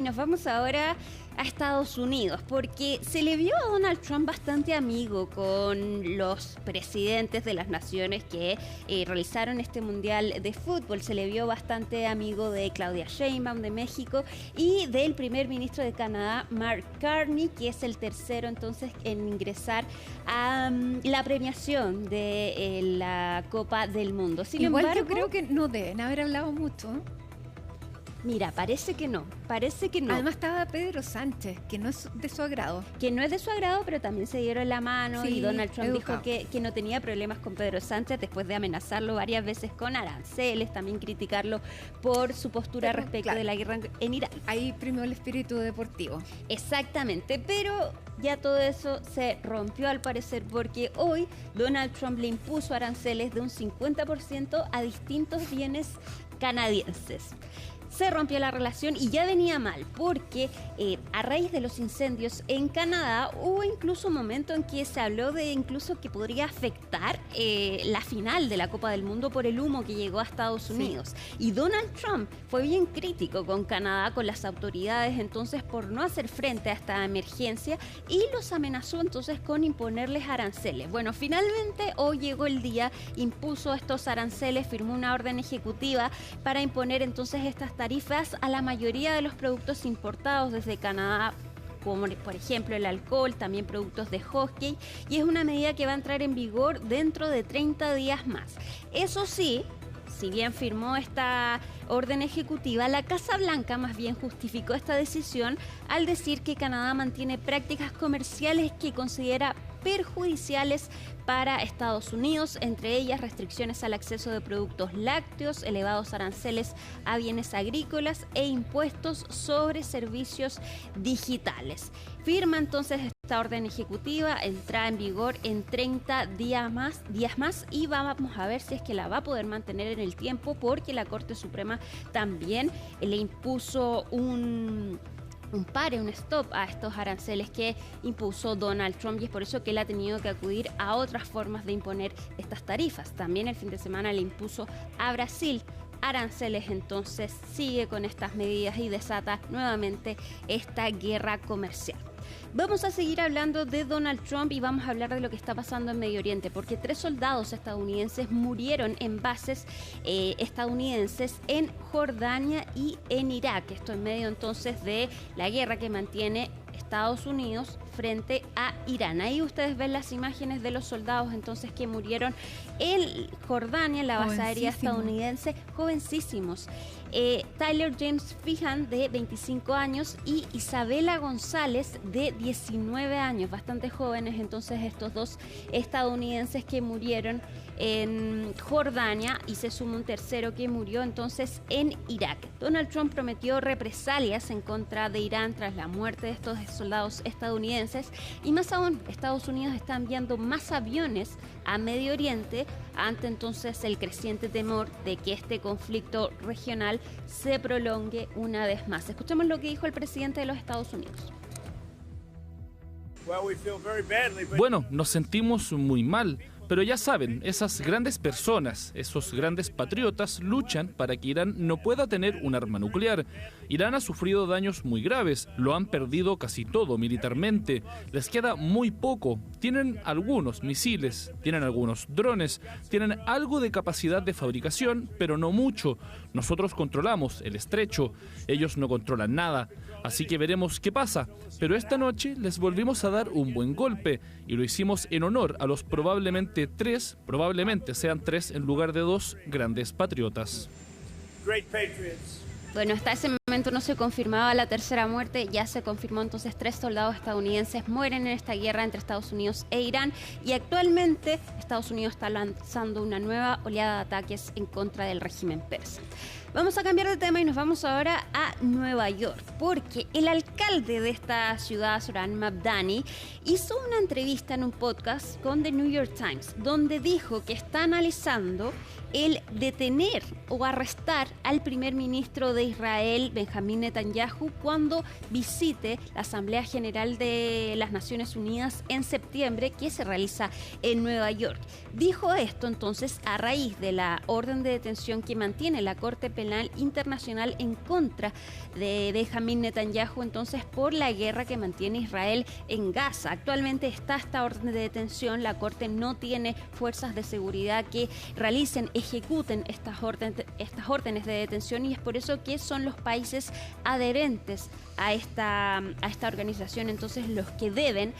Nos vamos ahora a Estados Unidos porque se le vio a Donald Trump bastante amigo con los presidentes de las naciones que realizaron este mundial de fútbol. Se le vio bastante amigo de Claudia Sheinbaum de México y del primer ministro de Canadá, Mark Carney, que es el tercero entonces en ingresar a la premiación de la Copa del Mundo. Sin Igual embargo, yo creo que no deben haber hablado mucho. Mira, parece que no. Además estaba Pedro Sánchez, que no es de su agrado. Que no es de su agrado, pero también se dieron la mano, sí, y Donald Trump educado. dijo que no tenía problemas con Pedro Sánchez después de amenazarlo varias veces con aranceles, también criticarlo por su postura respecto de la guerra en Irán. Ahí primó el espíritu deportivo. Exactamente, pero ya todo eso se rompió al parecer porque hoy Donald Trump le impuso aranceles de un 50% a distintos bienes canadienses. Se rompió la relación y ya venía mal porque a raíz de los incendios en Canadá hubo incluso un momento en que se habló de incluso que podría afectar la final de la Copa del Mundo por el humo que llegó a Estados Unidos. Y Donald Trump fue bien crítico con Canadá, con las autoridades entonces por no hacer frente a esta emergencia y los amenazó entonces con imponerles aranceles. Bueno, finalmente hoy llegó el día, impuso estos aranceles, firmó una orden ejecutiva para imponer entonces estas tarifas a la mayoría de los productos importados desde Canadá, como por ejemplo el alcohol, también productos de hockey, y es una medida que va a entrar en vigor dentro de 30 días más. Eso sí, si bien firmó esta orden ejecutiva, la Casa Blanca más bien justificó esta decisión al decir que Canadá mantiene prácticas comerciales que considera perjudiciales para Estados Unidos, entre ellas restricciones al acceso de productos lácteos, elevados aranceles a bienes agrícolas e impuestos sobre servicios digitales. Firma entonces esta orden ejecutiva, entra en vigor en 30 días más y vamos a ver si es que la va a poder mantener en el tiempo porque la Corte Suprema también le impuso un stop a estos aranceles que impuso Donald Trump y es por eso que él ha tenido que acudir a otras formas de imponer estas tarifas. También el fin de semana le impuso a Brasil aranceles, entonces sigue con estas medidas y desata nuevamente esta guerra comercial. Vamos a seguir hablando de Donald Trump y vamos a hablar de lo que está pasando en Medio Oriente, porque 3 soldados estadounidenses murieron en bases estadounidenses en Jordania y en Irak. Esto en medio entonces de la guerra que mantiene Estados Unidos frente a Irán. Ahí ustedes ven las imágenes de los soldados entonces que murieron en Jordania, en la base aérea estadounidense, jovencísimos. Tyler James Feehan, de 25 años, y Isabela González, de 19 años, bastante jóvenes entonces estos dos estadounidenses que murieron en Jordania, y se suma un tercero que murió entonces en Irak. Donald Trump prometió represalias en contra de Irán tras la muerte de estos soldados estadounidenses, y más aún, Estados Unidos está enviando más aviones a Medio Oriente ante entonces el creciente temor de que este conflicto regional se prolongue una vez más. Escuchemos lo que dijo el presidente de los Estados Unidos. Bueno, nos sentimos muy mal, pero ya saben, esas grandes personas, esos grandes patriotas luchan para que Irán no pueda tener un arma nuclear. Irán ha sufrido daños muy graves, lo han perdido casi todo militarmente, les queda muy poco, tienen algunos misiles, tienen algunos drones, tienen algo de capacidad de fabricación, pero no mucho. Nosotros controlamos el estrecho, ellos no controlan nada, así que veremos qué pasa. Pero esta noche les volvimos a dar un buen golpe y lo hicimos en honor a los probablemente sean tres en lugar de 2 grandes patriotas. Bueno, hasta ese momento no se confirmaba la tercera muerte, ya se confirmó entonces 3 soldados estadounidenses mueren en esta guerra entre Estados Unidos e Irán, y actualmente Estados Unidos está lanzando una nueva oleada de ataques en contra del régimen persa. Vamos a cambiar de tema y nos vamos ahora a Nueva York, porque el alcalde de esta ciudad, Zohran Mamdani, hizo una entrevista en un podcast con The New York Times, donde dijo que está analizando el detener o arrestar al primer ministro de Israel, Benjamín Netanyahu, cuando visite la Asamblea General de las Naciones Unidas en septiembre, que se realiza en Nueva York. Dijo esto entonces a raíz de la orden de detención que mantiene la Corte Penal Internacional en contra de Benjamín Netanyahu, entonces por la guerra que mantiene Israel en Gaza. Actualmente está esta orden de detención, la Corte no tiene fuerzas de seguridad que ejecuten estas órdenes de detención, y es por eso que son los países adherentes a esta organización entonces los que deben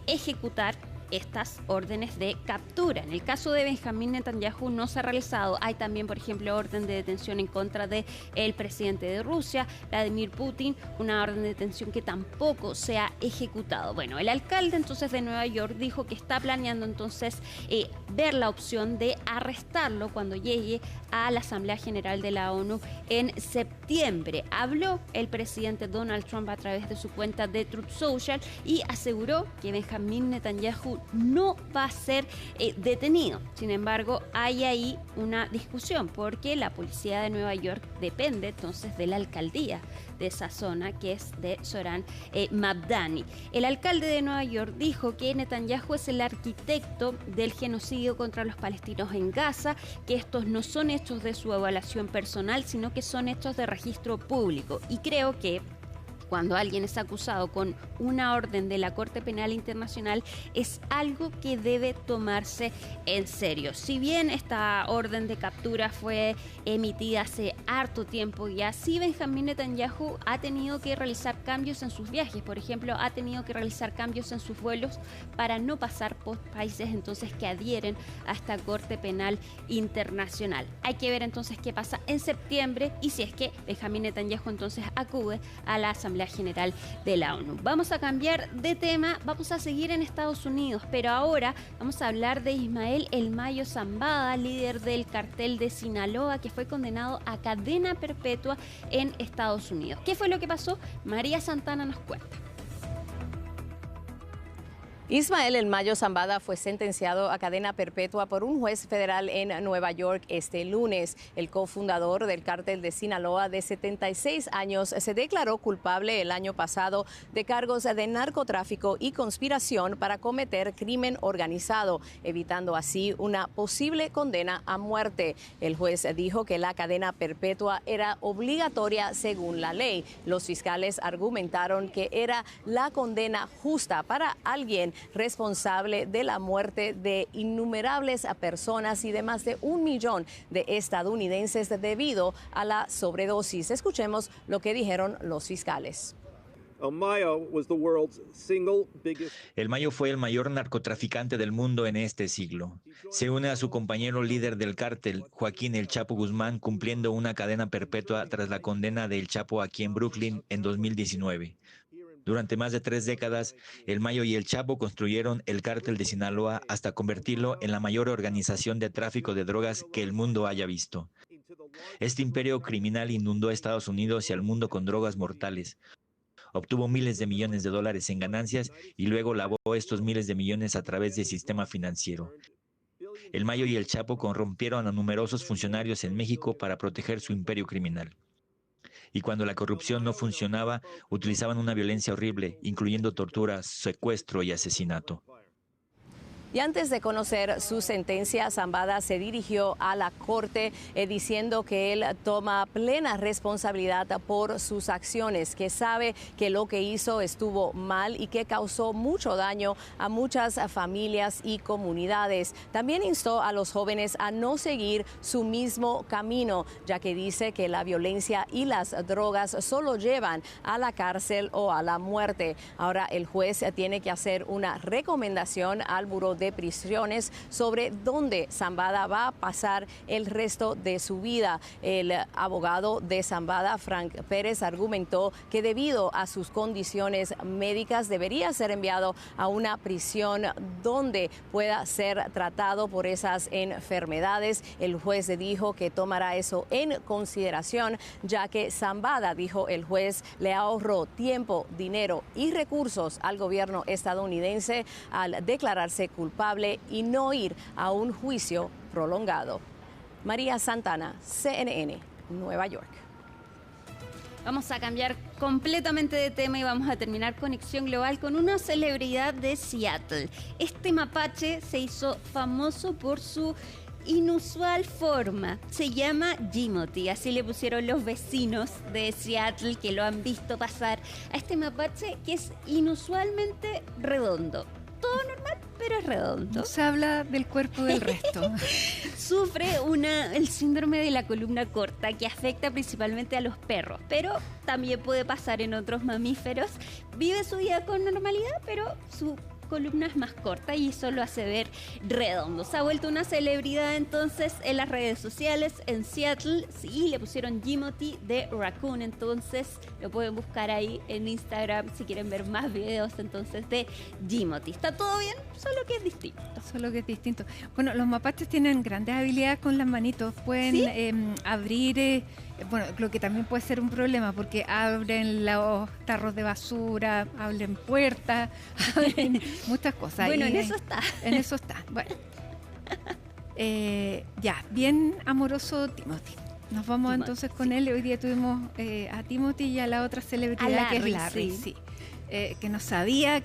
ejecutar estas órdenes de captura. En el caso de Benjamín Netanyahu no se ha realizado. Hay también, por ejemplo, orden de detención en contra del presidente de Rusia, Vladimir Putin, una orden de detención que tampoco se ha ejecutado. Bueno, el alcalde entonces de Nueva York dijo que está planeando entonces ver la opción de arrestarlo cuando llegue a la Asamblea General de la ONU en septiembre. Habló el presidente Donald Trump a través de su cuenta de Truth Social y aseguró que Benjamín Netanyahu no va a ser detenido. Sin embargo, hay ahí una discusión porque la policía de Nueva York depende entonces de la alcaldía de esa zona, que es de Zohran Mamdani. El alcalde de Nueva York dijo que Netanyahu es el arquitecto del genocidio contra los palestinos en Gaza, que estos no son hechos de su evaluación personal, sino que son hechos de registro público. Y creo que cuando alguien es acusado con una orden de la Corte Penal Internacional es algo que debe tomarse en serio. Si bien esta orden de captura fue emitida hace harto tiempo ya, sí Benjamín Netanyahu ha tenido que realizar cambios en sus viajes. Por ejemplo, ha tenido que realizar cambios en sus vuelos para no pasar por países entonces que adhieren a esta Corte Penal Internacional. Hay que ver entonces qué pasa en septiembre y si es que Benjamín Netanyahu entonces acude a la Asamblea General de la ONU. Vamos a cambiar de tema, vamos a seguir en Estados Unidos, pero ahora vamos a hablar de Ismael El Mayo Zambada, líder del cartel de Sinaloa, que fue condenado a cadena perpetua en Estados Unidos. ¿Qué fue lo que pasó? María Santana nos cuenta. Ismael El Mayo Zambada fue sentenciado a cadena perpetua por un juez federal en Nueva York este lunes. El cofundador del cártel de Sinaloa, de 76 años, se declaró culpable el año pasado de cargos de narcotráfico y conspiración para cometer crimen organizado, evitando así una posible condena a muerte. El juez dijo que la cadena perpetua era obligatoria según la ley. Los fiscales argumentaron que era la condena justa para alguien responsable de la muerte de innumerables personas y de más de 1 millón de estadounidenses debido a la sobredosis. Escuchemos lo que dijeron los fiscales. El Mayo fue el mayor narcotraficante del mundo en este siglo. Se une a su compañero líder del cártel, Joaquín El Chapo Guzmán, cumpliendo una cadena perpetua tras la condena de El Chapo aquí en Brooklyn en 2019. Durante más de 3 décadas, El Mayo y El Chapo construyeron el cártel de Sinaloa hasta convertirlo en la mayor organización de tráfico de drogas que el mundo haya visto. Este imperio criminal inundó a Estados Unidos y al mundo con drogas mortales. Obtuvo miles de millones de dólares en ganancias y luego lavó estos miles de millones a través del sistema financiero. El Mayo y El Chapo corrompieron a numerosos funcionarios en México para proteger su imperio criminal. Y cuando la corrupción no funcionaba, utilizaban una violencia horrible, incluyendo tortura, secuestro y asesinato. Y antes de conocer su sentencia, Zambada se dirigió a la corte diciendo que él toma plena responsabilidad por sus acciones, que sabe que lo que hizo estuvo mal y que causó mucho daño a muchas familias y comunidades. También instó a los jóvenes a no seguir su mismo camino, ya que dice que la violencia y las drogas solo llevan a la cárcel o a la muerte. Ahora el juez tiene que hacer una recomendación al Buró de Prisiones sobre dónde Zambada va a pasar el resto de su vida. El abogado de Zambada, Frank Pérez, argumentó que debido a sus condiciones médicas debería ser enviado a una prisión donde pueda ser tratado por esas enfermedades. El juez dijo que tomará eso en consideración, ya que Zambada, dijo el juez, le ahorró tiempo, dinero y recursos al gobierno estadounidense al declararse culpable y no ir a un juicio prolongado. María Santana, CNN, Nueva York. Vamos a cambiar completamente de tema y vamos a terminar Conexión Global con una celebridad de Seattle. Este mapache se hizo famoso por su inusual forma. Se llama Jimothy, así le pusieron los vecinos de Seattle que lo han visto pasar a este mapache que es inusualmente redondo. Todo normal, pero es redondo. No se habla del cuerpo del resto. Sufre el síndrome de la columna corta que afecta principalmente a los perros, pero también puede pasar en otros mamíferos. Vive su vida con normalidad, pero su columna es más corta y eso lo hace ver redondo. Se ha vuelto una celebridad entonces en las redes sociales en Seattle. Sí, le pusieron Jimothy de Raccoon, entonces lo pueden buscar ahí en Instagram si quieren ver más videos entonces de Jimothy. Está todo bien, solo que es distinto. Solo que es distinto. Bueno, los mapaches tienen grandes habilidades con las manitos. Pueden ¿sí? Abrir, bueno, lo que también puede ser un problema porque abren los tarros de basura, abren puertas, abren muchas cosas. Bueno, y, en eso está. En eso está. Bueno. Ya, bien amoroso Timothy. Nos vamos entonces con él. Hoy día tuvimos a Timothy y a la otra celebridad Larry, que es Larry. Sí. Que no sabía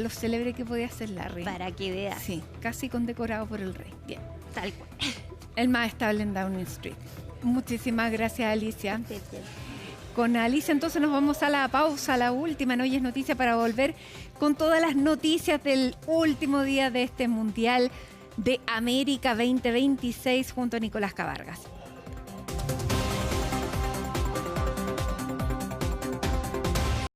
lo célebre que podía ser Larry. Para que veas. Sí, casi condecorado por el rey. Bien. Tal cual. El más estable en Downing Street. Muchísimas gracias, Alicia. Con Alicia entonces nos vamos a la pausa, la última en Hoy es Noticia, para volver con todas las noticias del último día de este Mundial de América 2026 junto a Nicolás Cavargas.